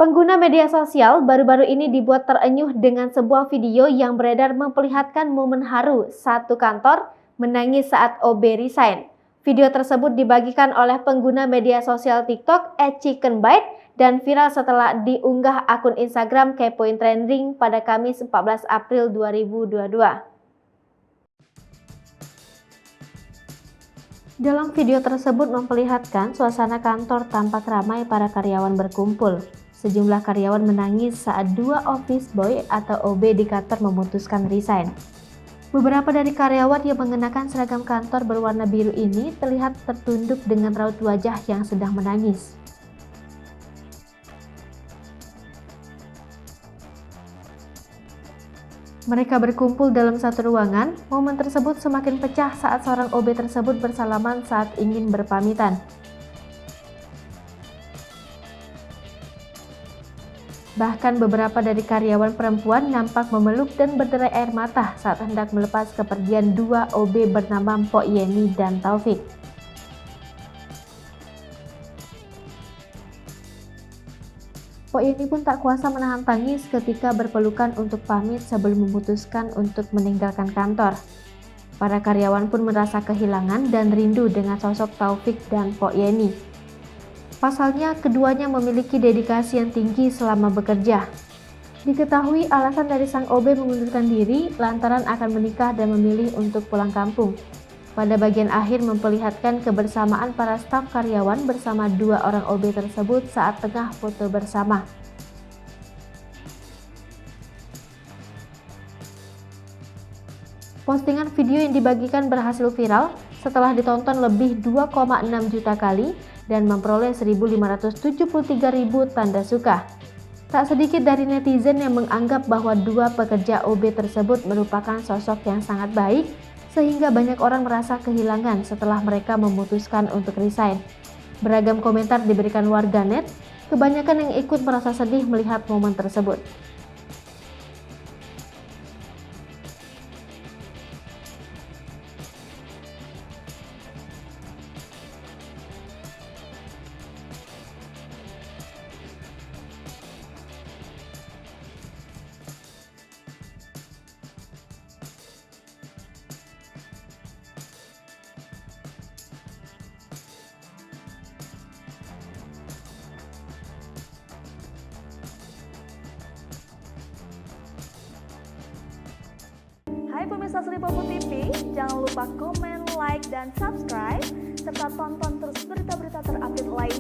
Pengguna media sosial baru-baru ini dibuat terenyuh dengan sebuah video yang beredar memperlihatkan momen haru satu kantor menangis saat OB resign. Video tersebut dibagikan oleh pengguna media sosial TikTok @chickenbite dan viral setelah diunggah akun Instagram Kepoin Trending pada Kamis 14 April 2022. Dalam video tersebut memperlihatkan suasana kantor tampak ramai para karyawan berkumpul. Sejumlah karyawan menangis saat dua office boy atau OB di kantor memutuskan resign. Beberapa dari karyawan yang mengenakan seragam kantor berwarna biru ini terlihat tertunduk dengan raut wajah yang sedang menangis. Mereka berkumpul dalam satu ruangan. Momen tersebut semakin pecah saat seorang OB tersebut bersalaman saat ingin berpamitan. Bahkan beberapa dari karyawan perempuan nampak memeluk dan berderai air mata saat hendak melepas kepergian dua OB bernama Mpok Yeni dan Taufik. Mpok Yeni pun tak kuasa menahan tangis ketika berpelukan untuk pamit sebelum memutuskan untuk meninggalkan kantor. Para karyawan pun merasa kehilangan dan rindu dengan sosok Taufik dan Mpok Yeni. Pasalnya, keduanya memiliki dedikasi yang tinggi selama bekerja. Diketahui alasan dari sang OB mengundurkan diri lantaran akan menikah dan memilih untuk pulang kampung. Pada bagian akhir memperlihatkan kebersamaan para staf karyawan bersama dua orang OB tersebut saat tengah foto bersama. Postingan video yang dibagikan berhasil viral setelah ditonton lebih 2,6 juta kali dan memperoleh 1.573.000 tanda suka. Tak sedikit dari netizen yang menganggap bahwa dua pekerja OB tersebut merupakan sosok yang sangat baik, sehingga banyak orang merasa kehilangan setelah mereka memutuskan untuk resign. Beragam komentar diberikan warganet, kebanyakan yang ikut merasa sedih melihat momen tersebut. Hai pemirsa Sri Popo TV, jangan lupa komen, like, dan subscribe, serta tonton terus berita-berita terupdate lainnya.